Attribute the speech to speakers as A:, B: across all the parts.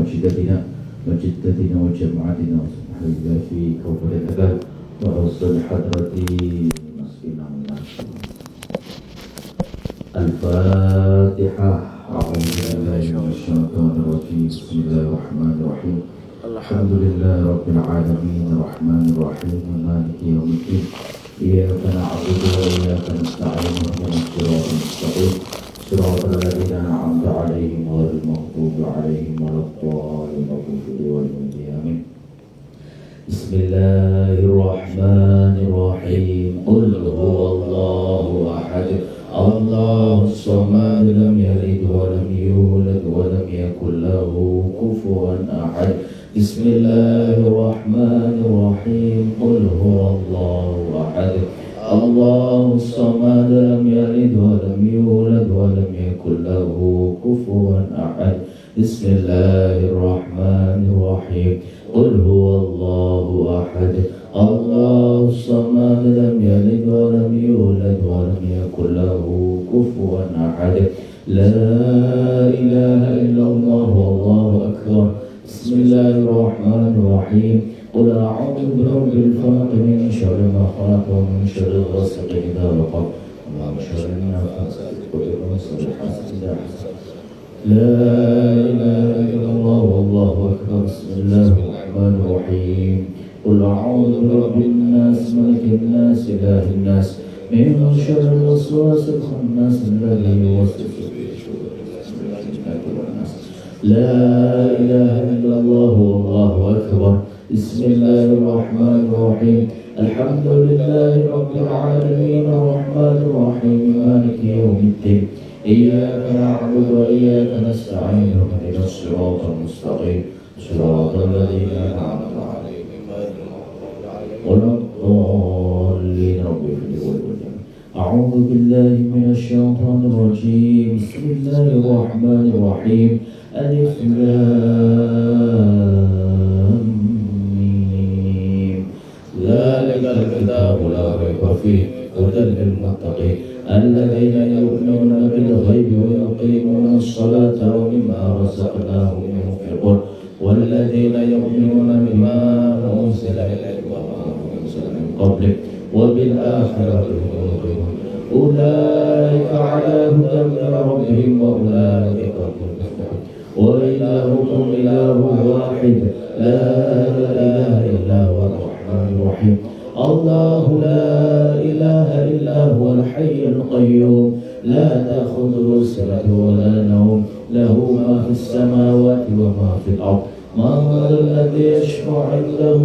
A: وجدتنا وجماعتنا وسبحان الله في كوكب الأجل وحسن حضرة مسكنا من الفاتحة. أعوذ بالله من الشيطان الرجيم. بسم الله الرحمن الرحيم. الحمد لله رب العالمين الرحمن الرحيم مالك يوم الدين. إياك نعبد وإياك نستعين اهدنا الصراط المستقيم صراط الذين أنعمت عليهم غير المغضوب عليهم ولا الضالين آمين. بسم الله الرحمن الرحيم. قل هو الله أحد الله الصمد لم يلد ولم يولد ولم يكن له كفوا أحد. بسم الله الرحمن الرحيم. قل هو الله أحد الله الصمد لم يلد ولم يولد ولم يكن له كفوا أحد. بسم الله الرحمن الرحيم. قل هو الله أحد الله الصمد لم يلد ولم يولد ولم يكن له كفوا أحد. لا إله إلا الله والله أكبر. بسم الله الرحمن الرحيم. قل أعوذ برب الفلق من شر ما خلق ومن شر غاسق إذا وقب ومن شر النفاثات في العقد ومن شر حاسد إذا حسد. لا إله إلا الله والله أكبر. بسم الله الرحمن الرحيم. قل أعوذ برب الناس ملك الناس إله الناس من شر الوسواس الخناس الذي يوسوس في صدور الناس. لا إله إلا الله والله أكبر. بسم الله الرحمن الرحيم. الحمد لله رب العالمين الرحمن الرحيم مالك يوم الدين. إياك نعبد وإياك نستعين اهدنا الصراط المستقيم صراط الذين أنعمت عليهم غير المغضوب عليهم ولا الضالين. أعوذ بالله من الشيطان الرجيم. بسم الله الرحمن الرحيم. ألف لام ميم. ذلك الكتاب لا ريب فيه هدى للمتقين الذين يؤمنون بالغيب ويقيمون الصلاة ومما رزقناهم ينفقون والذين يؤمنون بما أنزل إليك وما أنزل من قبلك وبالآخرة هم يوقنون أولئك على هدى من ربهم وأولئك هم المفلحون. وإلهكم إله واحد لا إله إلا هو الرحمن الرحيم. الله لا إله إلا هو الحي القيوم لا تأخذه سنة ولا نوم له ما في السماوات وما في الأرض. من ذا الذي يشفع عنده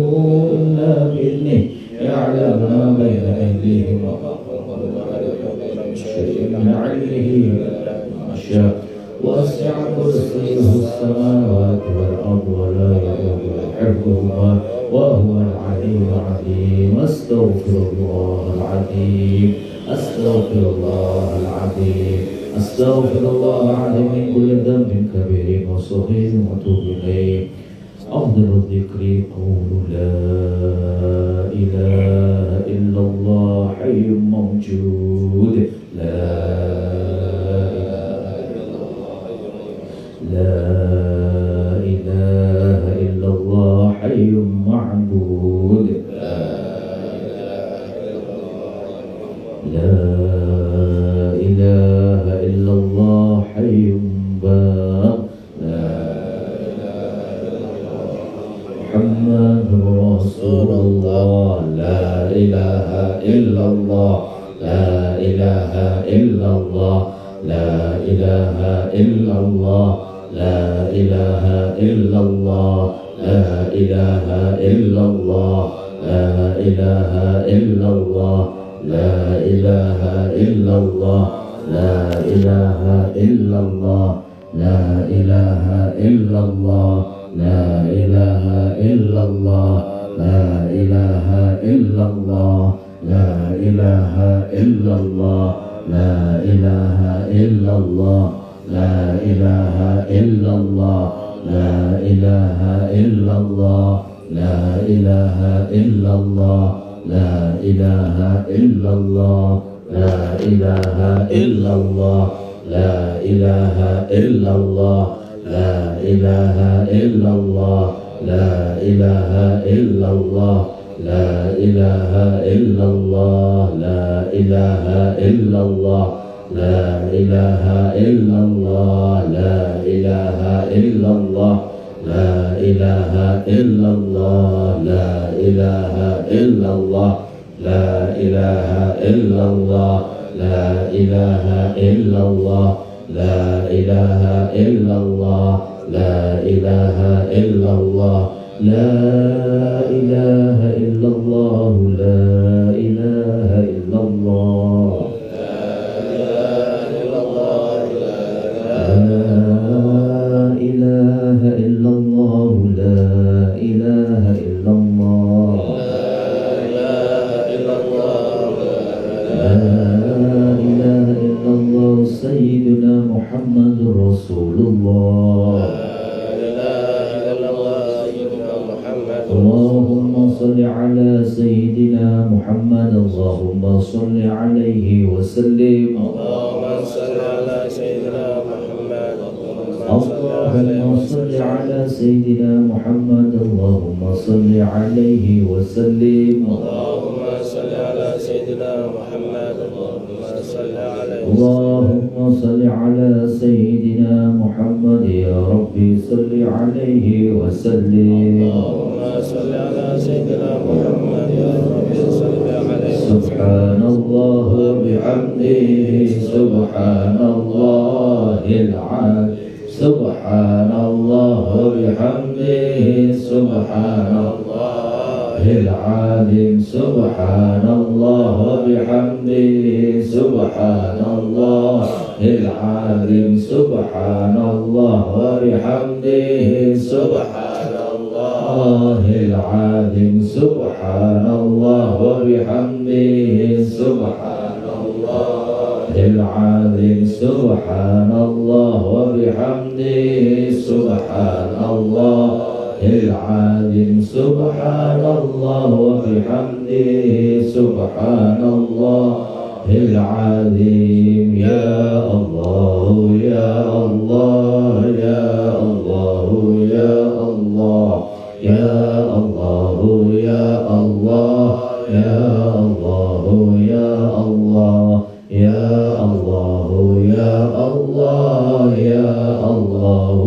A: إلا بإذنه يعلم ما بين أيديهم وما خلفهم ولا يحيطون بشيء من علمه إلا بما شاء. وسع كرسيه السماوات والأرض ولا يؤوده حفظهما وهو العلي العظيم. أستغفر الله العظيم أستغفر الله العظيم أستغفر الله العظيم من كل ذنب كبير وصغير وأتوب إليه. أفضل الذكر قول لا إله إلا الله حي موجود. لا إله إلا الله حي معبود. لا إله إلا الله حي باق. محمد رسول الله. لا إله إلا الله لا إله إلا الله لا إله إلا الله لا إله إلا الله لا إله إلا الله لا إله إلا الله لا إله إلا الله لا إله إلا الله لا إله إلا الله لا إله إلا الله لا إله إلا الله لا إله إلا الله لا إله إلا الله لا إله إلا الله لا إله إلا الله لا إله إلا الله لا إله إلا الله لا إله إلا الله لا إله إلا الله لا إله إلا الله لا إله إلا الله لا إله إلا الله لا إله إلا الله لا إله إلا الله لا إله إلا الله لا إله إلا الله لا إله إلا الله لا إله إلا الله لا إله إلا الله لا إله إلا الله لا إله إلا الله لا إله إلا الله لا إله إلا الله سيدنا محمد رسول الله اللهم صل على سيدنا محمد اللهم صل عليه وسلم
B: اللهم صل على سيدنا محمد
A: اللهم صل على سيدنا محمد اللهم صل عليه وسلم
B: اللهم صل على سيدنا محمد اللهم صل عليه
A: اللهم صل على سيدنا محمد يا ربي صل عليه وسلم
B: اللهم صل على سيدنا محمد يا ربي صل عليه
A: سبحان الله وبحمده سبحان الله العظيم سبحان الله وبحمده سبحان الله العظيم سبحان الله وبحمده سبحان الله العظيم سبحان الله وبحمده سبحان الله العظيم سبحان الله وبحمده سبحان الله العظيم سبحان الله وبحمده سبحان الله العظيم سبحان الله وبحمده سبحان الله العظيم يا الله يا الله يا الله يا الله يا الله يا الله يا الله يا الله يا الله يا الله يا الله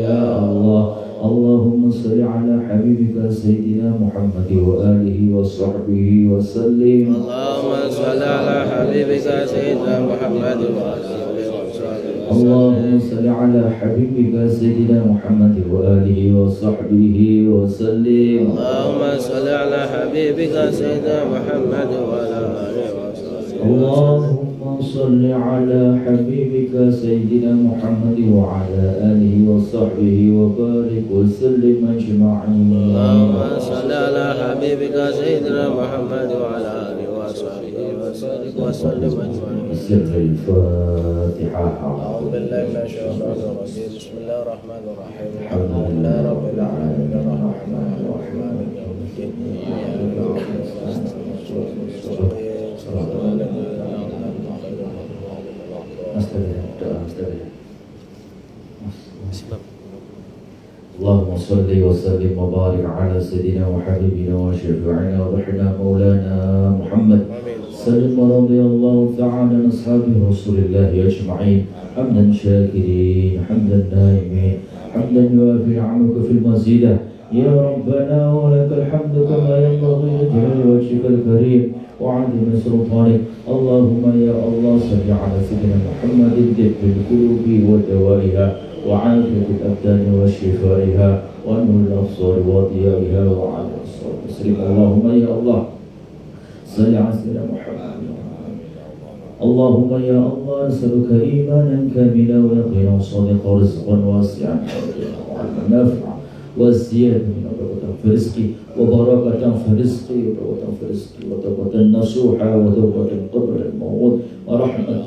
A: يا الله اللهم صل على حبيبك سيدنا محمد وآله وصحبه وسلم
B: اللهم صل على حبيبك سيدنا محمد وعلى آله وصحبه
A: اللهم صل على حبيبك سيدنا محمد وآله وصحبه وسلم
B: اللهم صل على حبيبك سيدنا محمد وعلى آله وصحبه
A: اللهم صل على حبيبك سيدنا محمد وعلى آله وصحبه وبارك وسلم أجمعين
B: اللهم صل على حبيبك سيدنا محمد وعلى آله وصحبه وسلم أجمعين.
A: سر الفاتحة
B: أعوذ بالله من الشيطان الرجيم. بسم الله الرحمن الرحيم.
A: الحمد لله رب العالمين
B: الرحمن الرحيم مالك يوم الدين. إياك نعبد وإياك نستعين. صراط الذين أنعمت عليهم غير
A: اللهم صل وسلم وبارك على سيدنا وحبيبنا وشفيعنا وضحنا مولانا محمد سلم رضي الله تعالى عن أصحاب رسول الله أجمعين حمدا شاكرين حمدا نائمين حمدا يوافي نعمك في المزيدة يا ربنا ولك الحمد كما ينبغي لجلال وجهك الكريم وعظيم سلطانك. اللهم يا الله صل على سيدنا محمد طب القلوب ودوائها وعافية الأبدان وشفائها ونور الأبصار وضيائها وعلى الصلاة والسلام. اللهم يا الله صل على سيدنا محمد. اللهم يا الله أسألك إيمانا كاملا ويقينا صادقا ورزقا واسعا وعلما نافعا والزيادة من بركة في رزقي وبركة في رزقي وبركة في رزقي وتوبة نصوحا وتوبة قبل الموت ورحمة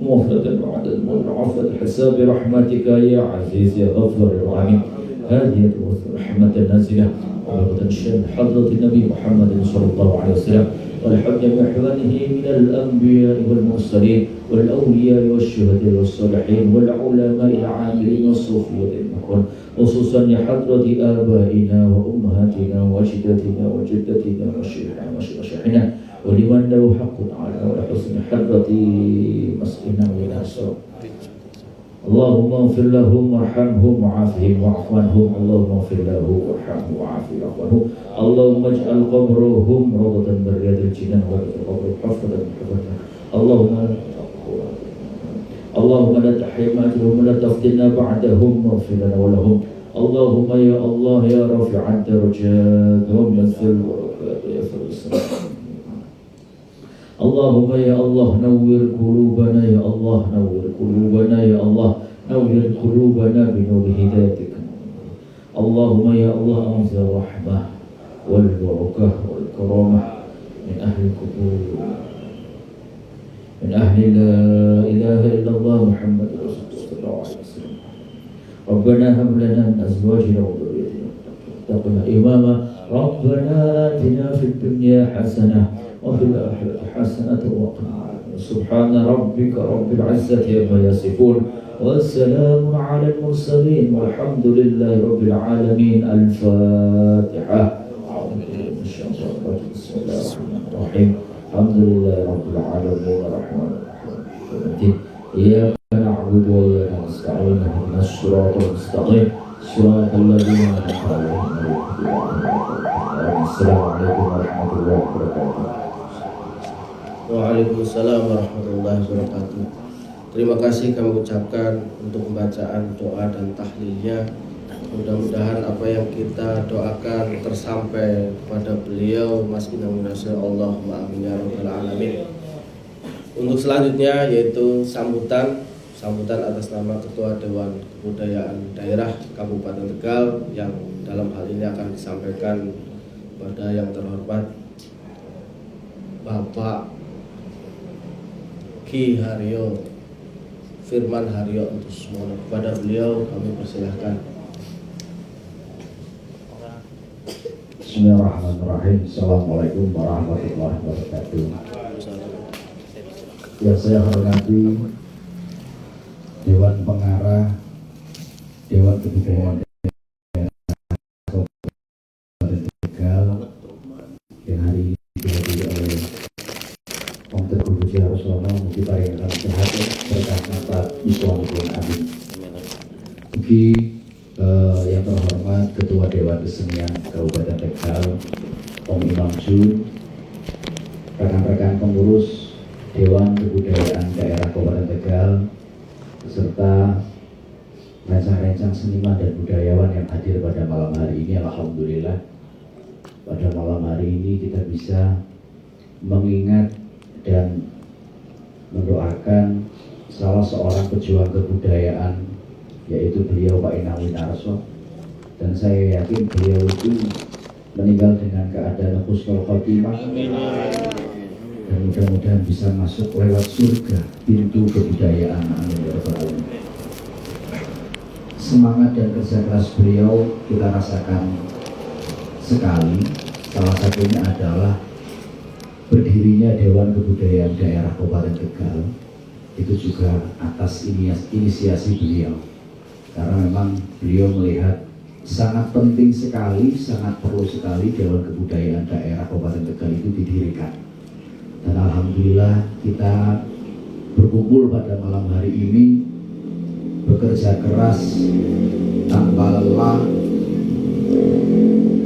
A: مغفرة بعد الموت وعفو الحساب برحمتك يا عزيز يا غفور الرحيم. هادية ورحمة نازلة ورغبة شأن حضرة النبي محمد صلى الله عليه وسلم ولحب إخوانه من الأنبياء والمرسلين والأولياء والشهداء والصالحين والعلماء العاملين والصوفية المكون خصوصا لحضرة آبائنا وأمهاتنا وجداتنا وجدتنا وشيخنا ولمن له حق على ولحسن حضرة مسكنا وناصر اللهم اغفر لهم وارحمهم وعافهم واعف عنهم اللهم اغفر له وارحمه وعافه واعف عنه اللهم اجعل قبرهم روضة من رياض الجنان وقبرهم حفظة من حفظة اللهم لا تحرمهم ولا تفتنا بعدهم واغفر لنا ولهم اللهم يا الله يا رافع الدرجات ومثل البركات يا فارس اللهم يا الله نور قلوبنا يا الله نور قلوبنا يا الله نور قلوبنا بنور هدايتك اللهم يا الله أنزل الرحمة والبركة والكرامة من أهل القبور من أهل لا إله إلا الله محمد رسول الله صلى الله عليه وسلم ربنا هب لنا من أزواجنا وذريتنا قرة إماما ربنا آتنا في الدنيا حسنة وفي الآخرة حسنة وقنا سبحان ربك رب العزة عما يصفون والسلام على المرسلين والحمد لله رب العالمين الفاتحة بسم الله الرحمن الرحيم الحمد لله رب العالمين الرحمن الرحيم إياك نعبد وإياك نستعين اهدنا الصراط المستقيم صراط الذين أنعمت عليهم السلام عليكم ورحمة الله وبركاته.
B: Waalaikumsalam warahmatullahi wabarakatuh. Terima kasih kami ucapkan untuk pembacaan doa dan tahlilnya. Mudah-mudahan apa yang kita doakan tersampai kepada beliau. Mas Inam Nasir Allahumma amin ya rabbal alamin. Untuk selanjutnya yaitu sambutan atas nama Ketua Dewan Kebudayaan Daerah Kabupaten Tegal yang dalam hal ini akan disampaikan kepada yang terhormat Bapak Ki Haryo Firman Haryo untuk semua. Kepada beliau kami persilahkan.
A: Bismillahirrahmanirrahim. Assalamualaikum warahmatullahi wabarakatuh. Yang saya hormati Dewan Pengarah Dewan Kebudayaan Kabupaten Tegal yang hari ini dihadiri oleh Om Teguh Budi Harsono, mugi paringaken sehat berkah manfaat Islamipun amin. Mugi yang terhormat Ketua Dewan Kesenian Kabupaten Tegal Om Imam Jun, rekan-rekan pengurus Dewan Kebudayaan Daerah Kabupaten Tegal beserta rencang-rencang seniman dan budayawan yang hadir pada malam hari ini. Alhamdulillah pada malam hari ini kita bisa mengingat dan mendoakan salah seorang pejuang kebudayaan, yaitu beliau Pak Inam Winarso, dan saya yakin beliau itu meninggal dengan keadaan husnul khotimah dan mudah-mudahan bisa masuk lewat surga pintu kebudayaan. Amin ya rabbal alamin. Semangat dan kerja keras beliau kita rasakan sekali. Salah satunya adalah berdirinya Dewan Kebudayaan Daerah Kabupaten Tegal. Itu juga atas inisiasi beliau, karena memang beliau melihat sangat penting sekali, sangat perlu sekali Dewan Kebudayaan Daerah Kabupaten Tegal itu didirikan. Dan alhamdulillah kita berkumpul pada malam hari ini, bekerja keras tanpa lelah,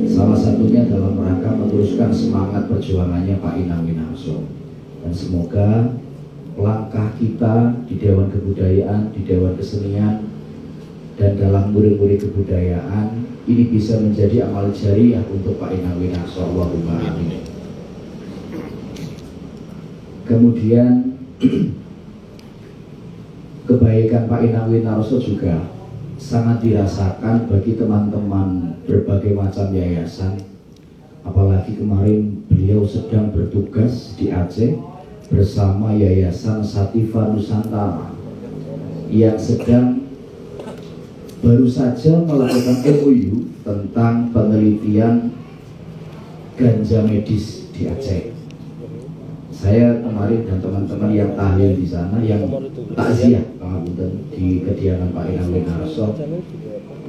A: salah satunya dalam rangka meneruskan semangat perjuangannya Pak Inam Winarso. Dan semoga langkah kita di Dewan Kebudayaan, di Dewan Kesenian, dan dalam murid-murid kebudayaan ini bisa menjadi amal jariah untuk Pak Inam Winarso. Allahumma amin. Kemudian kebaikan Pak Inam Winarso juga sangat dirasakan bagi teman-teman berbagai macam yayasan. Apalagi kemarin beliau sedang bertugas di Aceh bersama Yayasan Sativa Nusantara yang sedang baru saja melakukan MOU tentang penelitian ganja medis di Aceh. Saya kemarin dan teman-teman yang tahlil di sana, yang takziah di kediaman Pak Inang Winarso,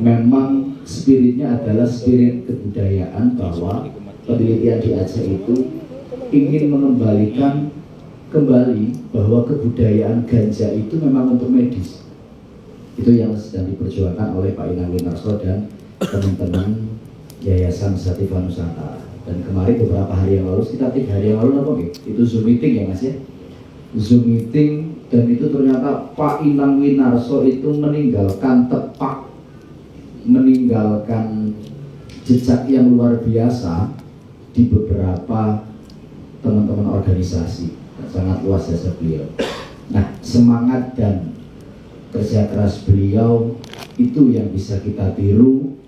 A: memang spiritnya adalah spirit kebudayaan, bahwa penelitian di Aceh itu ingin mengembalikan kembali bahwa kebudayaan ganja itu memang untuk medis. Itu yang sedang diperjuangkan oleh Pak Inang Winarso dan teman-teman Yayasan Sativa Nusantara. Dan kemarin beberapa hari yang lalu, sekitar 3 hari yang lalu apa gitu? Itu Zoom meeting ya Mas ya? Zoom meeting, dan itu ternyata Pak Inang Winarso itu meninggalkan tepak, meninggalkan jejak yang luar biasa di beberapa teman-teman organisasi. Sangat luas jasa beliau. Nah, semangat dan kerja keras beliau itu yang bisa kita tiru,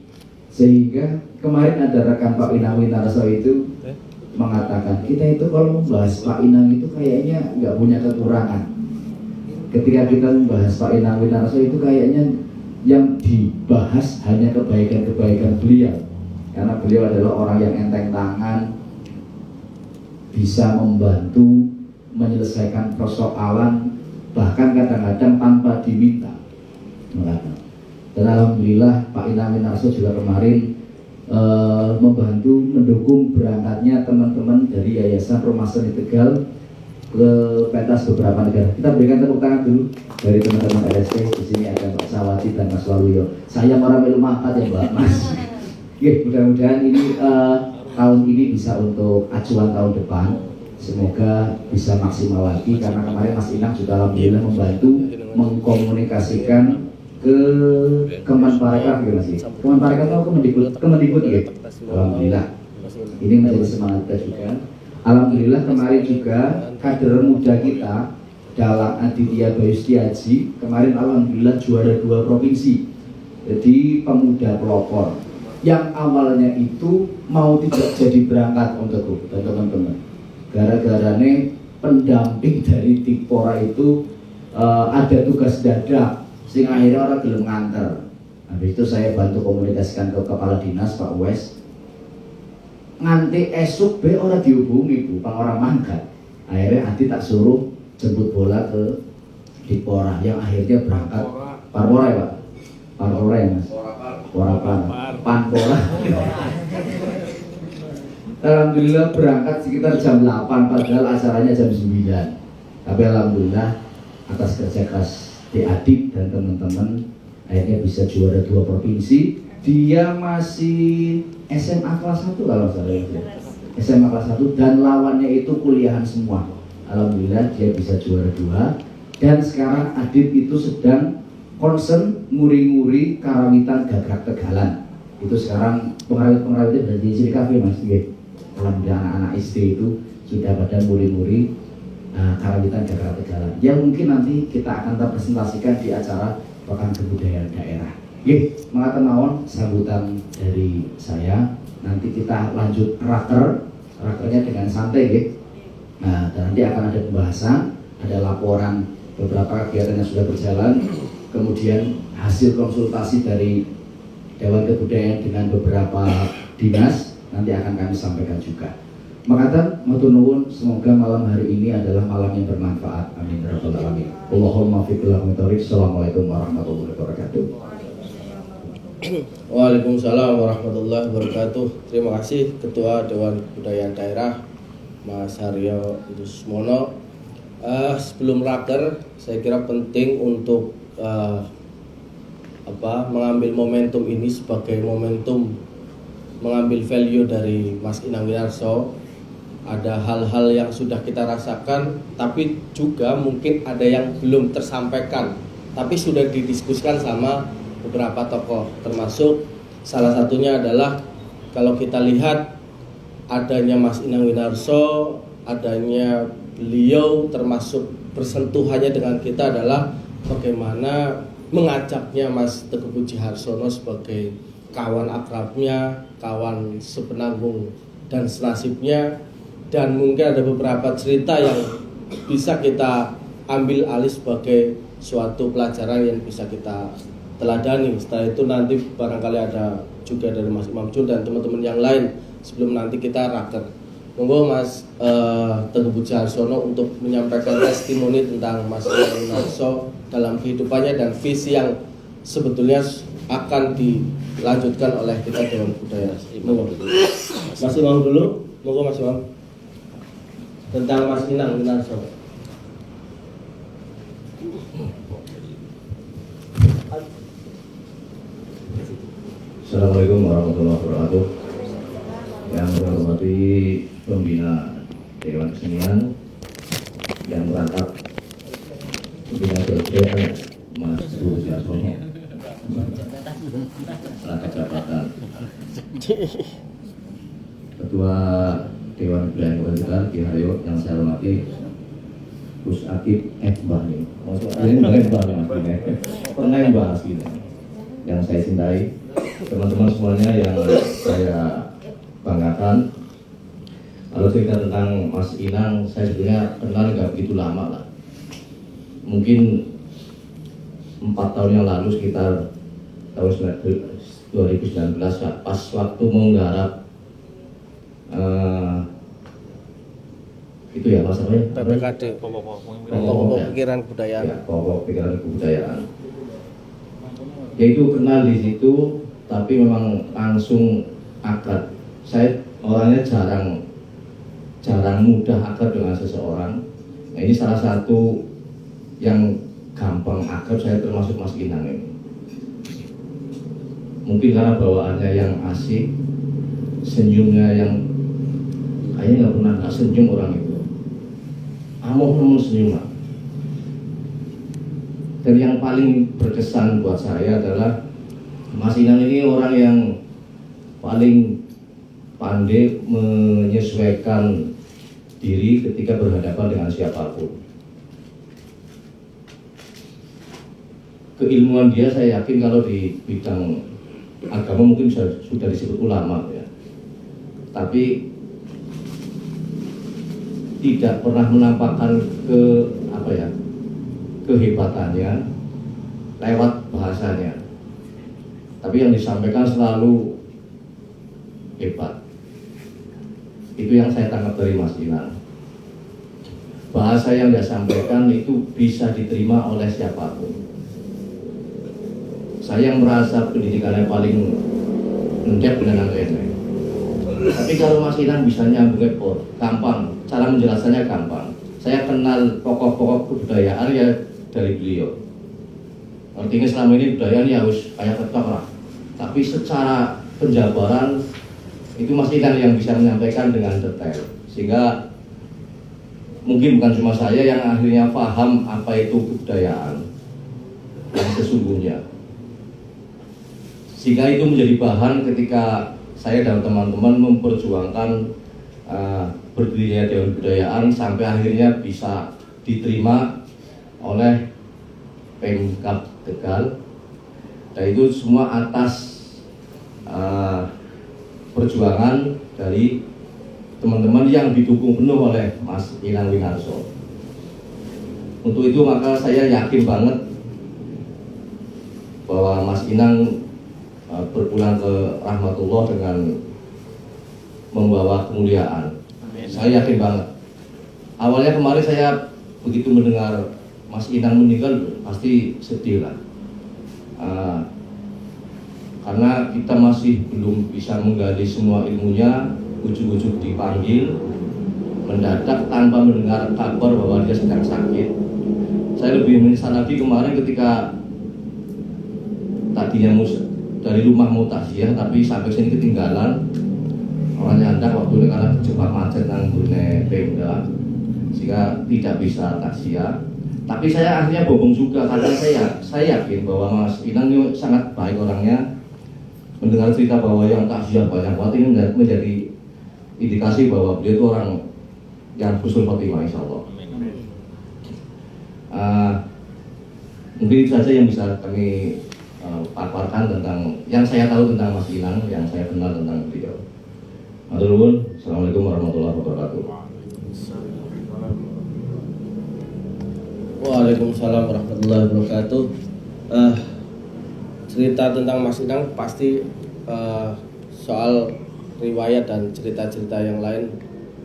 A: sehingga kemarin ada rekan Pak Inang Winarso itu mengatakan, kita itu kalau membahas Pak Inang itu kayaknya nggak punya kekurangan. Ketika kita membahas Pak Inang Winarso itu kayaknya yang dibahas hanya kebaikan-kebaikan beliau, karena beliau adalah orang yang enteng tangan, bisa membantu menyelesaikan persoalan, bahkan kadang-kadang tanpa diminta. Dan alhamdulillah Pak Inang Winarso juga kemarin membantu mendukung berangkatnya teman-teman dari Yayasan Rumah Seni Tegal ke pentas beberapa negara. Kita berikan tepuk tangan dulu dari teman-teman RST. Di sini ada Mbak Sawati dan Mas Waluyo. Saya orang melu mangkat ya Mbak Mas. Mudah-mudahan ini tahun ini bisa untuk acuan tahun depan. Semoga bisa maksimal lagi, karena kemarin Mas Inang juga alhamdulillah membantu mengkomunikasikan ke Kemenparekraf ya Mas. Kemenparekraf atau Kemendikbud ya. Alhamdulillah. Ini menjadi semangat kita juga. Alhamdulillah kemarin juga kader muda kita dalam Aditya Bayu Setiaji kemarin alhamdulillah juara 2 provinsi. Jadi pemuda pelopor yang awalnya itu mau tidak jadi berangkat untuk teman-teman. Gara-garanya pendamping dari Tipora itu ada tugas dadak, sehingga akhirnya orang belum nganter. Habis itu saya bantu komunikasikan ke kepala dinas Pak Wes. Nganti esuk be orang dihubungi Bu, Pak orang mangkat. Akhirnya Adi tak suruh jemput bola ke Tipora, yang akhirnya berangkat Parpora ya Pak. Parpora ya Mas. Panpora. Alhamdulillah berangkat sekitar jam 8, padahal acaranya jam 9. Tapi alhamdulillah atas kerja keras Adik dan teman-teman akhirnya bisa juara 2 provinsi. Dia masih SMA kelas 1 kalau saya SMA kelas 1, dan lawannya itu kuliahan semua. Alhamdulillah dia bisa juara 2. Dan sekarang Adit itu sedang concern nguri-nguri karawitan Gagrak Tegalan. Itu sekarang pengrawit-pengrawitnya dari Ciri Cafe Mas. Alhamdulillah anak-anak SD itu sudah pada muri-muri karawitan Gagrak Tegalan, yang mungkin nanti kita akan presentasikan di acara Pekan Kebudayaan Daerah. Mengatur mawon sambutan dari saya. Nanti kita lanjut rakernya dengan santai Nah, dan nanti akan ada pembahasan, ada laporan beberapa kegiatan yang sudah berjalan, kemudian hasil konsultasi dari Dewan Kebudayaan dengan beberapa dinas nanti akan kami sampaikan juga. Makatan matur nuwun, semoga malam hari ini adalah malam yang bermanfaat. Amin ya rabbal alamin. Allahumma fiqh wal mutarif. Assalamualaikum warahmatullahi wabarakatuh.
B: Waalaikumsalam warahmatullahi wabarakatuh. Terima kasih Ketua Dewan Kebudayaan Daerah Mas Haryo Idusmono. Sebelum raker, saya kira penting untuk mengambil momentum ini sebagai momentum mengambil value dari Mas Inang Winarso. Ada hal-hal yang sudah kita rasakan, tapi juga mungkin ada yang belum tersampaikan, tapi sudah didiskusikan sama beberapa tokoh, termasuk salah satunya adalah kalau kita lihat adanya Mas Inang Winarso, adanya beliau, termasuk bersentuhannya dengan kita adalah bagaimana mengajaknya Mas Teguh Puji Harsono sebagai kawan akrabnya, kawan sepenanggung dan senasibnya. Dan mungkin ada beberapa cerita yang bisa kita ambil alih sebagai suatu pelajaran yang bisa kita teladani. Setelah itu nanti barangkali ada juga dari Mas Imam Jun dan teman-teman yang lain sebelum nanti kita raker. Monggo Mas Teguh Budi Harsono untuk menyampaikan testimoni tentang Mas Inang Winarso dalam kehidupannya dan visi yang sebetulnya akan dilanjutkan oleh kita Dewan Budaya. Monggo. Mas Imam dulu, monggo Mas Imam. Tentang Mas Inang Winarso.
A: Assalamualaikum warahmatullahi wabarakatuh. Yang saya hormati pembina Dewan Kesenian yang merangkap pembina DPR Mas Budi Harsono, rangkap jabatan Ketua Dewan Budaya Kabupaten Ki Haryo yang saya hormati Gus Akib Mbah ini. Ini pernah bahas ini. Yang saya cintai, teman-teman semuanya yang saya banggakan. Kalau cerita tentang Mas Inang, saya sebenarnya kenal nggak begitu lama lah. Mungkin 4 tahun yang lalu, sekitar tahun 2019 ya, pas waktu menggarap itu ya Mas apa ya?
B: PPKD, pokok pikiran kebudayaan.
A: Ya, pokok pikiran kebudayaan. Yaitu kenal di situ, tapi memang langsung akrab. Saya orangnya jarang mudah akrab dengan seseorang. Nah, ini salah satu yang gampang akrab saya termasuk Mas Inang ini. Mungkin karena bawaannya yang asik, senyumnya yang kayaknya nggak senyum orang itu. Amok namun senyum. Dan yang paling berkesan buat saya adalah Mas Inang ini orang yang paling pandai menyesuaikan diri ketika berhadapan dengan siapapun. Keilmuan dia saya yakin kalau di bidang agama mungkin sudah disebut ulama ya. Tapi tidak pernah menampakkan kehebatannya lewat bahasanya, tapi yang disampaikan selalu hebat. Itu yang saya tangkap dari Mas Inang. Bahasa yang dia sampaikan itu bisa diterima oleh siapapun. Saya yang merasa pendidikannya paling mendep dengan angka. Tapi kalau Mas Inang bisa nyambung gampang, cara menjelaskannya gampang. Saya kenal pokok-pokok kebudayaan ya dari beliau. Artinya selama ini budaya ini harus kayak ketok lah. Tapi secara penjabaran itu Mas Inang yang bisa menyampaikan dengan detail. Sehingga mungkin bukan cuma saya yang akhirnya paham apa itu kebudayaan yang sesungguhnya. Sehingga itu menjadi bahan ketika saya dan teman-teman memperjuangkan berdirinya Dewan Kebudayaan sampai akhirnya bisa diterima oleh Pemkab Tegal. Dan itu semua atas perjuangan dari teman-teman yang didukung penuh oleh Mas Inang Winarso. Untuk itu maka saya yakin banget bahwa Mas Inang berpulang ke rahmatullah dengan membawa kemuliaan. Amin. Saya yakin banget. Awalnya kemarin saya begitu mendengar Mas Inang meninggal pasti sedih lah. Karena kita masih belum bisa menggali semua ilmunya, ujuk-ujuk dipanggil mendadak tanpa mendengar kabar bahwa dia sedang sakit. Saya lebih menyesal lagi kemarin ketika tadinya dari rumah mau takziah tapi sampai sini ketinggalan. Orang nyandak waktu itu karena terjebak macet nang gune Pemda sehingga tidak bisa takziah. Tapi saya akhirnya bohong juga karena saya yakin bahwa Mas Inang ini sangat baik orangnya. Mendengar cerita bahwa yang takziah banyak banget ini menjadi indikasi bahwa beliau itu orang yang husnul khotimah insyaallah. Mungkin itu saja yang bisa kami paparkan tentang yang saya tahu tentang Mas Inang, yang saya kenal tentang beliau. Matur nuwun. Assalamualaikum warahmatullahi wabarakatuh.
B: Waalaikumsalam warahmatullahi wabarakatuh. cerita tentang Mas Inang pasti soal riwayat dan cerita-cerita yang lain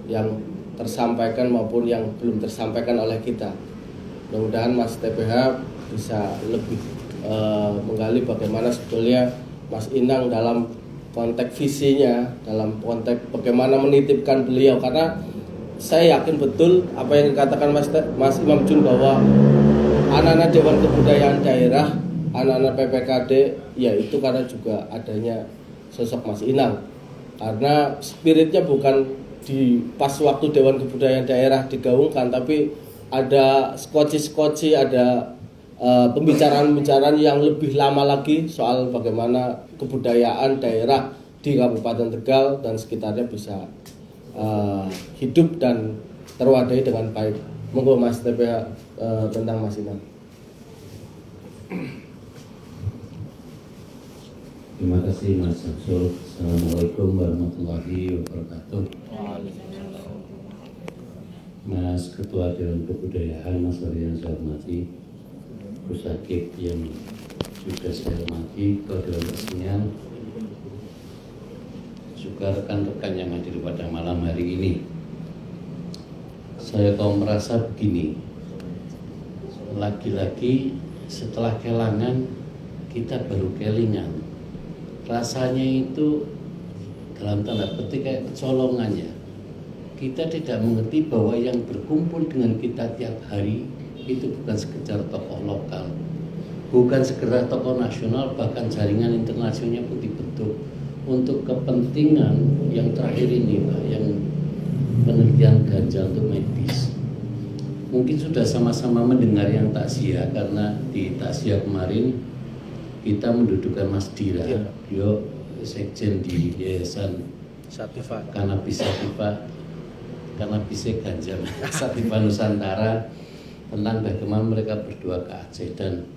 B: yang tersampaikan maupun yang belum tersampaikan oleh kita. Mudah-mudahan Mas TPH bisa lebih menggali bagaimana sebetulnya Mas Inang dalam konteks visinya, dalam konteks bagaimana menitipkan beliau, karena saya yakin betul apa yang dikatakan Mas Imam Jun bahwa anak-anak Dewan Kebudayaan Daerah, anak-anak PPKD, ya itu karena juga adanya sosok Mas Inang. Karena spiritnya bukan di pas waktu Dewan Kebudayaan Daerah digaungkan, tapi ada skoci-skoci, ada pembicaraan-pembicaraan yang lebih lama lagi soal bagaimana kebudayaan daerah di Kabupaten Tegal dan sekitarnya bisa hidup dan terwadai dengan baik. Monggo Mas TPH tentang Mas Inang.
C: Terima kasih Mas Samsul. Assalamualaikum warahmatullahi wabarakatuh. Mas Ketua Dewan Kebudayaan, Mas Wali yang saya hormati, Gus Akib yang juga saya hormati, Ketua Dewan Kesenian, juga rekan-rekan yang hadir pada malam hari ini. Saya merasa begini, lagi-lagi setelah kelangan kita baru kelingan. Rasanya itu dalam tanda petik kayak kecolongan ya. Kita tidak mengerti bahwa yang berkumpul dengan kita tiap hari itu bukan sekedar tokoh lokal, bukan sekedar tokoh nasional, bahkan jaringan internasionalnya pun dibentuk untuk kepentingan yang terakhir ini Pak, yang penelitian ganja untuk medis. Mungkin sudah sama-sama mendengar yang takziah, karena di takziah kemarin kita mendudukan Mas Dira, beliau sekjen di Yayasan
B: Sativa
C: Kanabis Ganja Sativa Nusantara, tentang bagaimana mereka berdua ke Aceh. Dan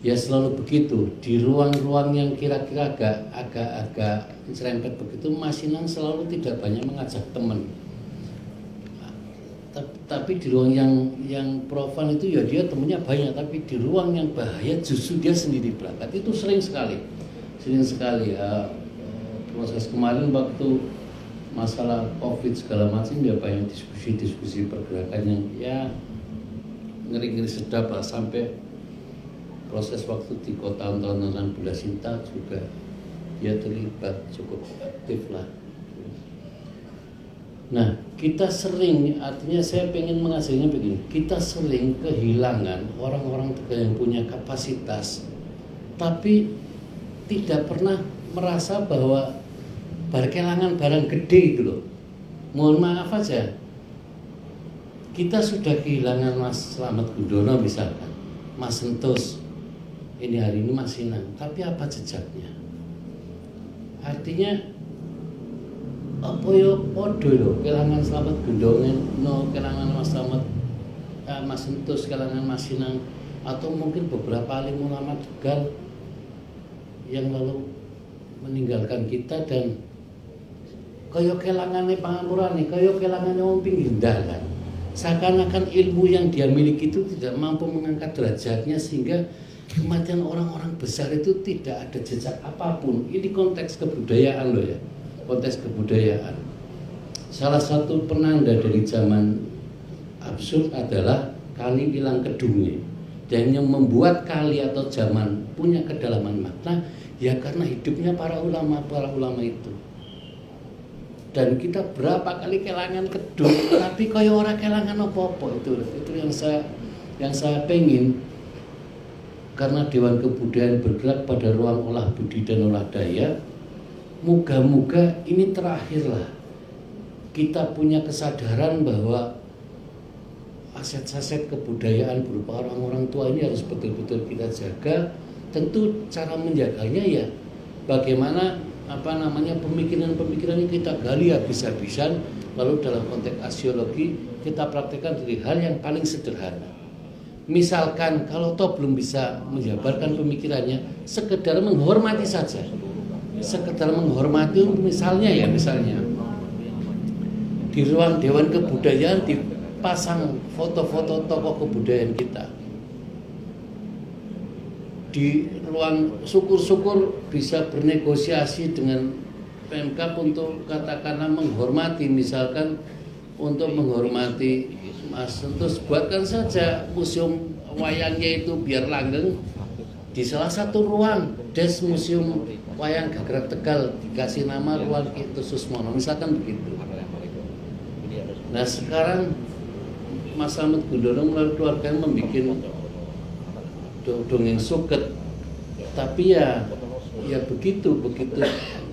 C: ya selalu begitu, di ruang-ruang yang kira-kira agak serempet begitu, Mas Inang selalu tidak banyak mengajak teman. Tapi di ruang yang profan itu ya dia temennya banyak, tapi di ruang yang bahaya justru dia sendiri berangkat. Itu sering sekali ya. Proses kemarin waktu masalah COVID segala macam ya banyak diskusi pergerakan yang ya ngeri-ngeri sedap lah, sampai proses waktu di kota Tontonan Bula Sinta juga dia terlibat cukup aktif lah. Nah, kita sering, artinya saya pengen mengajarinya begini, kita sering kehilangan orang-orang Tegal yang punya kapasitas, tapi tidak pernah merasa bahwa kehilangan barang gede gitu loh. Mohon maaf aja, kita sudah kehilangan Mas Slamet Gundono misalkan, Mas Sentus, ini hari ini Mas Inang, tapi apa jejaknya? Artinya apa yo podo lho, kelangan Slamet Gundono, kelangan Mas Slamet, Mas Sentus, kelangan Mas Inang, atau mungkin beberapa alim ulama Tegal yang lalu meninggalkan kita, dan kaya kelangane pangapurane, kaya kelangane wong pinggir dalan. Seakan-akan ilmu yang dia miliki itu tidak mampu mengangkat derajatnya, sehingga kematian orang-orang besar itu tidak ada jejak apapun. Ini konteks kebudayaan loh ya, konteks kebudayaan. Salah satu penanda dari zaman absurd adalah kali hilang kedungnya. Dan yang membuat kali atau zaman punya kedalaman makna ya karena hidupnya para ulama itu. Dan kita berapa kali kelangan kedung, tapi kaya ora kelangan apa-apa. Itu yang saya pengen. Karena Dewan Kebudayaan bergerak pada ruang olah budi dan olah daya, moga-moga ini terakhirlah kita punya kesadaran bahwa aset-aset kebudayaan berupa orang-orang tua ini harus betul-betul kita jaga. Tentu cara menjaganya ya bagaimana pemikiran-pemikiran yang kita gali habis-habisan, lalu dalam konteks aksiologi kita praktekkan dari hal yang paling sederhana. Misalkan kalau toh belum bisa menjabarkan pemikirannya, sekedar menghormati saja. Sekedar menghormati, misalnya di ruang Dewan Kebudayaan dipasang foto-foto tokoh kebudayaan kita. di ruang syukur-syukur bisa bernegosiasi dengan Pemkab untuk katakanlah menghormati, misalkan untuk menghormati Mas, terus buatkan saja museum wayangnya itu biar langgeng di salah satu ruang des museum wayang Gagrak Tegal, dikasih nama ruang itu Susmono, misalkan begitu. Nah sekarang Mas Slamet Gundono melalui keluarganya membuat dongeng suket, tapi ya begitu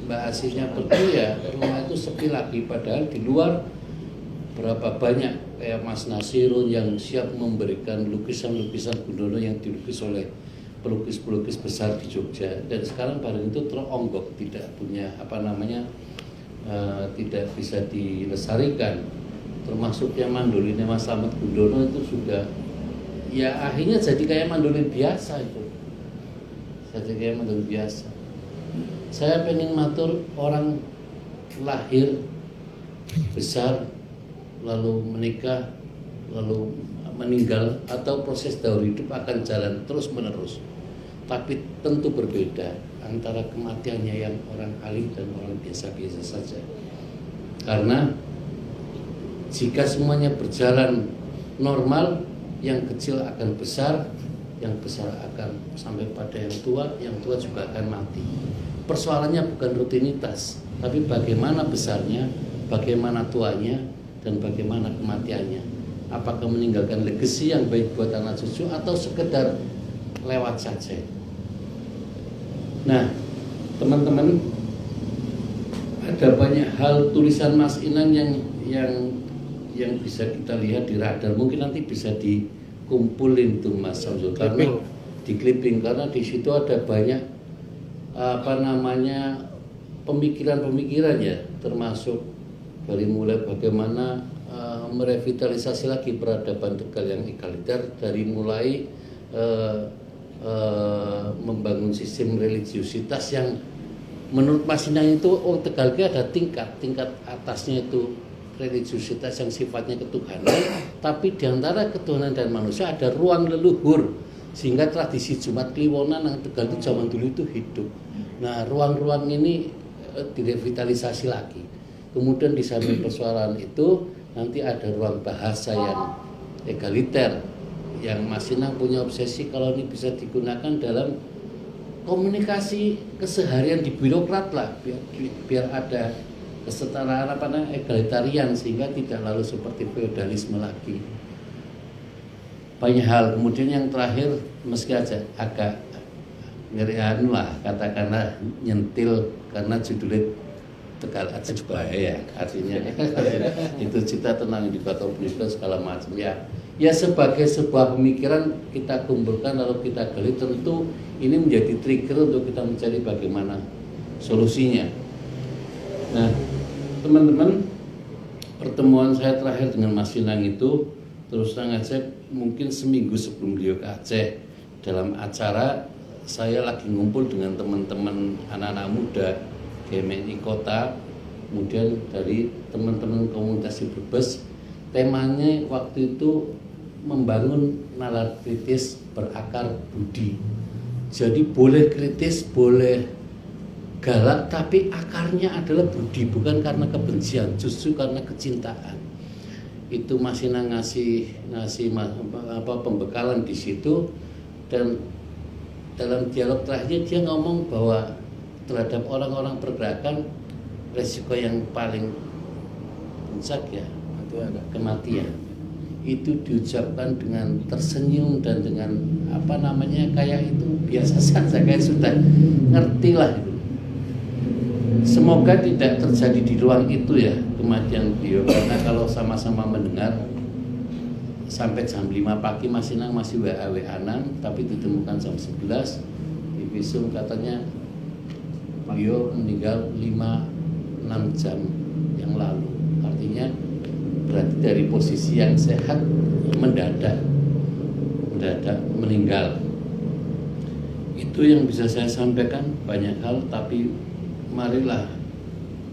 C: Mbak Asihnya pergi ya rumah itu sepi lagi, padahal di luar berapa banyak kayak Mas Nasirun yang siap memberikan lukisan-lukisan Gundono yang dilukis oleh pelukis-pelukis besar di Jogja, dan sekarang barang itu teronggok, tidak punya tidak bisa dilestarikan, termasuk yang mandolinnya Mas Slamet Gundono itu sudah ya akhirnya jadi kayak mandolin biasa itu, jadi kayak mandolin biasa. Saya pengen matur, orang lahir besar lalu menikah lalu meninggal atau proses daur hidup akan jalan terus menerus, tapi tentu berbeda antara kematiannya yang orang alim dan orang biasa-biasa saja. Karena jika semuanya berjalan normal, yang kecil akan besar, yang besar akan sampai pada yang tua juga akan mati. Persoalannya bukan rutinitas, tapi bagaimana besarnya, bagaimana tuanya, dan bagaimana kematiannya. Apakah meninggalkan legasi yang baik buat anak cucu atau sekedar lewat saja. Nah, teman-teman, ada banyak hal tulisan Mas Inan yang bisa kita lihat di radar. Mungkin nanti bisa dikumpulin tuh Mas Samsul, karena di clipping, karena di situ ada banyak pemikiran-pemikiran ya, termasuk dari mulai bagaimana merevitalisasi lagi peradaban Tegal yang egaliter, dari mulai membangun sistem religiusitas yang menurut Mas Inang itu Tegal ada tingkat atasnya itu religiusitas yang sifatnya ketuhanan, tapi diantara ketuhanan dan manusia ada ruang leluhur, sehingga tradisi Jumat Kliwonan yang Tegal itu zaman dulu itu hidup. Nah ruang-ruang ini direvitalisasi lagi. Kemudian di samping persoalan itu nanti ada ruang bahasa yang egaliter, yang Mas Inang punya obsesi kalau ini bisa digunakan dalam komunikasi keseharian di birokrat lah, biar ada kesetaraan egalitarian, sehingga tidak lalu seperti feodalisme lagi. Banyak hal. Kemudian yang terakhir meski aja agak ngerian lah, katakanlah nyentil karena judulnya Tegal Ajwa ya, artinya itu cita tenang di kota universitas segala macam ya. Ya sebagai sebuah pemikiran kita kumpulkan lalu kita gali, tentu ini menjadi trigger untuk kita mencari bagaimana solusinya. Nah, teman-teman, pertemuan saya terakhir dengan Mas Inang itu terus terang aja mungkin seminggu sebelum beliau ke Aceh, dalam acara saya lagi ngumpul dengan teman-teman anak-anak muda GMI Kota, kemudian dari teman-teman komunitas di Brebes. Temanya waktu itu membangun nalar kritis berakar budi. Jadi boleh kritis, boleh galak, tapi akarnya adalah budi, bukan karena kebencian, justru karena kecintaan. Itu Mas Inang ngasih pembekalan di situ, dan dalam dialog terakhirnya dia ngomong bahwa terhadap orang-orang pergerakan resiko yang paling puncak ya kematian. Itu diucapkan dengan tersenyum dan dengan kayak itu biasa saja, kayak sudah ngerti lah itu. Semoga tidak terjadi di ruang itu ya kematian beliau, karena kalau sama-sama mendengar sampai jam 5 pagi Mas Inang masih WA-WA-an, tapi ditemukan jam 11 di visum katanya beliau meninggal 5-6 jam yang lalu. Artinya berarti dari posisi yang sehat mendadak meninggal. Itu yang bisa saya sampaikan, banyak hal, tapi marilah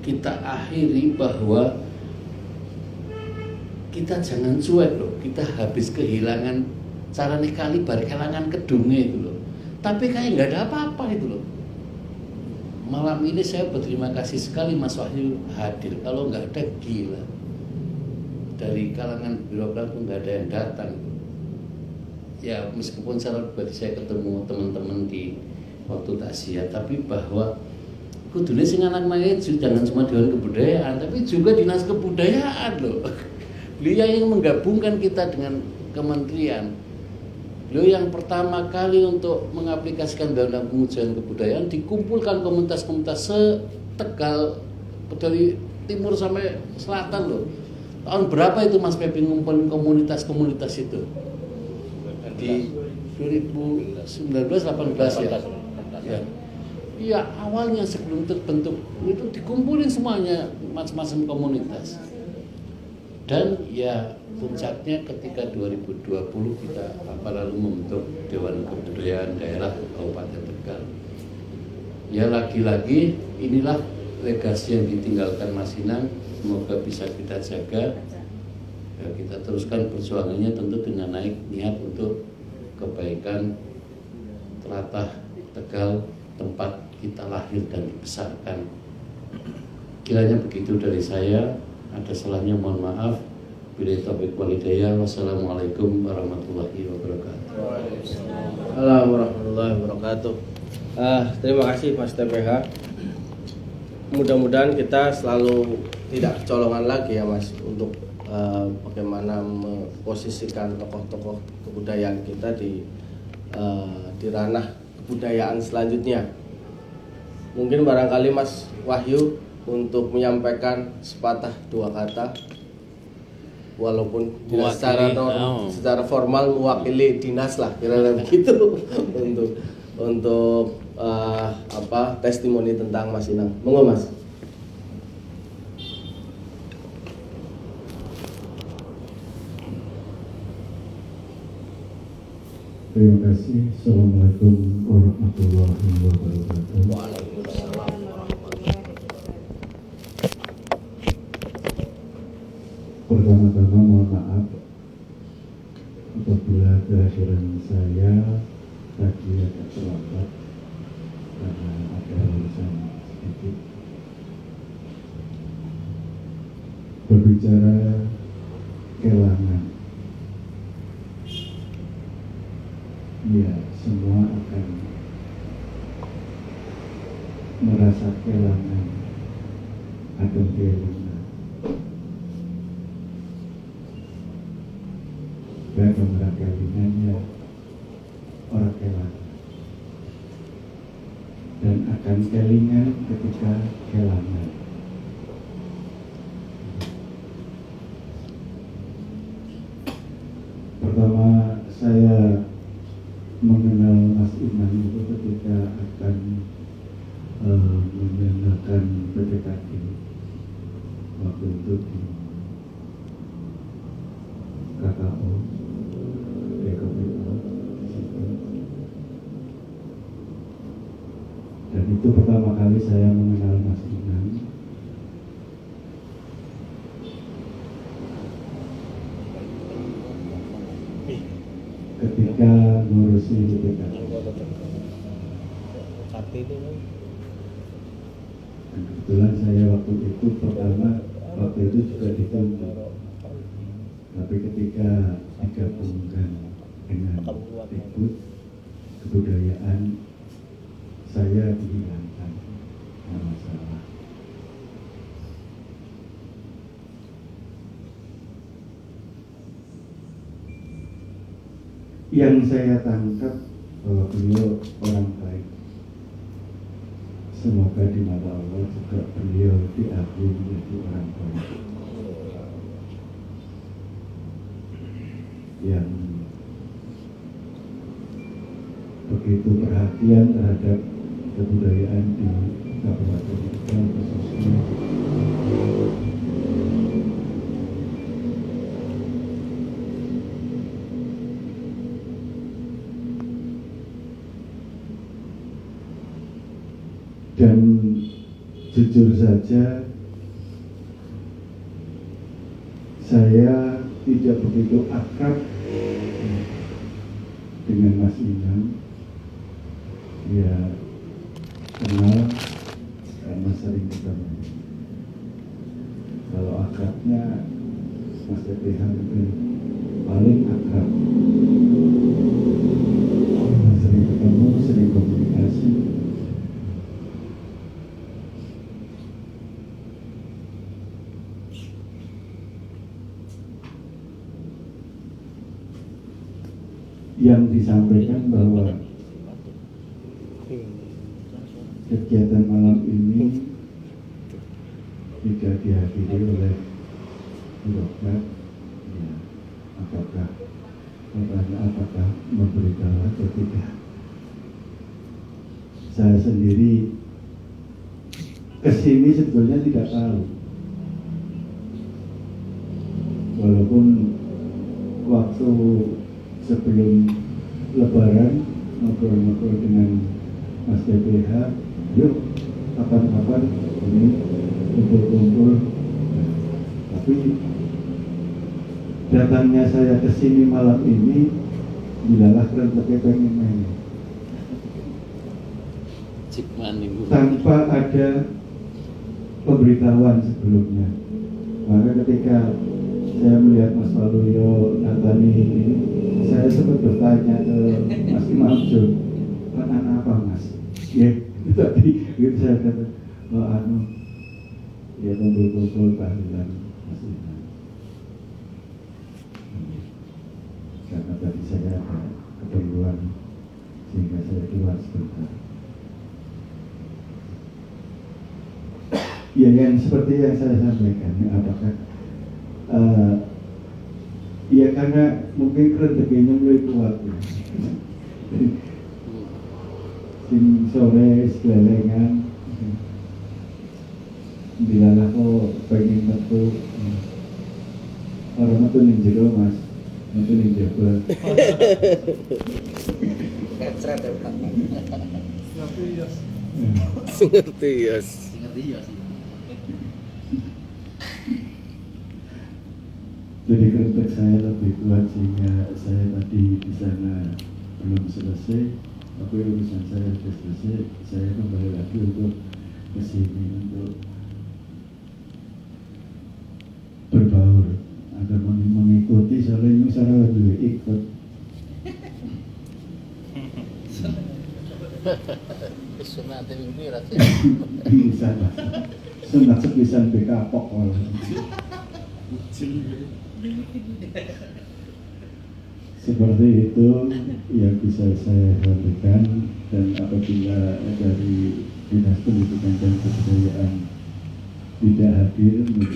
C: kita akhiri bahwa kita jangan cuek loh. Kita habis kehilangan cara kali bar kelangan kedunge itu loh. tapi kayak nggak ada apa-apa itu loh. Malam ini saya berterima kasih sekali Mas Wahyu hadir. Kalau nggak ada gila, dari kalangan birokrat pun nggak ada yang datang. Ya meskipun secara pribadi saya ketemu teman-teman di waktu takziah, tapi bahwa kudunya sing anak-anaknya jangan cuma Dewan Kebudayaan, tapi juga Dinas Kebudayaan loh. Beliau yang menggabungkan kita dengan kementerian. Beliau yang pertama kali untuk mengaplikasikan Undang-Undang Pengujian Kebudayaan, dikumpulkan komunitas-komunitas se-Tegal dari timur sampai selatan loh. Tahun berapa itu Mas Pepi ngumpulin komunitas-komunitas itu? Di 2019-18 ya. Ya. Iya, awalnya sebelum terbentuk itu dikumpulin semuanya macam-macam komunitas. Dan ya puncaknya ketika 2020 kita lalu membentuk Dewan Kebudayaan Daerah Kabupaten Tegal. Ya lagi-lagi inilah legasi yang ditinggalkan Mas Inang, semoga bisa kita jaga. Ya, kita teruskan perjuangannya tentu dengan naik niat untuk kebaikan telatah Tegal, tempat kita lahir dan dibesarkan. Kiranya begitu dari saya, ada salahnya mohon maaf. Billahi taufiq wal hidayah. Wassalamualaikum warahmatullahi wabarakatuh.
B: Assalamualaikum warahmatullahi wabarakatuh. Terima kasih Mas TPH. Mudah-mudahan kita selalu tidak kecolongan lagi ya Mas untuk bagaimana memposisikan tokoh-tokoh kebudayaan kita di ranah kebudayaan selanjutnya. Mungkin barangkali Mas Wahyu untuk menyampaikan sepatah dua kata, walaupun tidak secara formal mewakili dinas lah kira-kira begitu untuk testimoni tentang Mas Inang. Monggo Mas.
A: Terima kasih. Assalamualaikum warahmatullahi wabarakatuh.
B: Waalaikumsalam.
A: Pertama-tama mohon maaf apabila kehadiran saya tadi agak terlambat karena ada urusan sedikit. Berbicara kelangan, ya semua akan merasa kelangan atau kehilangan. Dan pemeran kelingannya orang kelangan, dan akan kelingan ketika kelangan. Pertama saya mengenal Mas Inang itu ketika akan menyelenggarakan PPKD waktu itu di KKO, dan itu pertama kali saya mengenal Mas Inang. Ketika ngurusi PPKD. Dan kebetulan saya waktu itu juga ditunjuk. Tapi ketika digabungkan dengan Dikbud Kebudayaan, saya dihilangkan. Tidak masalah. Yang saya tangkap bahwa beliau orang baik. Semoga di mata Allah juga beliau diakui menjadi orang baik yang begitu perhatian terhadap kebudayaan di Kabupaten Tegal khususnya. Dan jujur saja saya tidak begitu akrab dengan Mas Inang,
D: Ya kenal karena sering ketemu. Kalau akrabnya Mas TPH itu paling akrab. Sering ketemu, sering komunikasi. Yang disampaikan bahwa kegiatan malam ini tidak dihadiri oleh birokrat, ya, apakah memberitahu atau tidak. Saya sendiri kesini sebetulnya tidak tahu, walaupun waktu sebelum Lebaran ngobrol-ngobrol dengan Mas TPH, yuk kapan-kapan ini kumpul-kumpul. Tapi datangnya saya ke sini malam ini dilalah renteknya pengen main tanpa ada pemberitahuan sebelumnya. Maka ketika saya melihat Mas Waluyo Natani ini, saya sempat bertanya ke Mas Imam Jun, anak apa Mas? Ya, itu tadi gitu saya kata, ya kumpul-kumpul tahlilan Mas Imam. Karena tadi saya ada keperluan sehingga saya keluar sebentar. Ya, yang seperti yang saya sampaikan, apakah ya karena mungkin rezekinya mulai kuat ya. Sing sore sekelilingan dilalah kok pengen metu orang metu ning jero Mas, metu ning jebol.
B: Kecret ya Pak.
E: Ngerti ya.
D: Jadi kritik saya lebih kuat sehingga saya tadi di sana belum selesai, tapi urusan saya sudah selesai. Saya kembali lagi untuk ke sini untuk berbaur agar mengikuti soalnya ini saya lebih ikut.
E: Sunat mimpi rasa.
D: Bisa lah. Sunat sepisan bekapok oleh. Seperti itu yang bisa saya sampaikan, dan apabila dari Dinas Pendidikan dan Kebudayaan tidak hadir, mungkin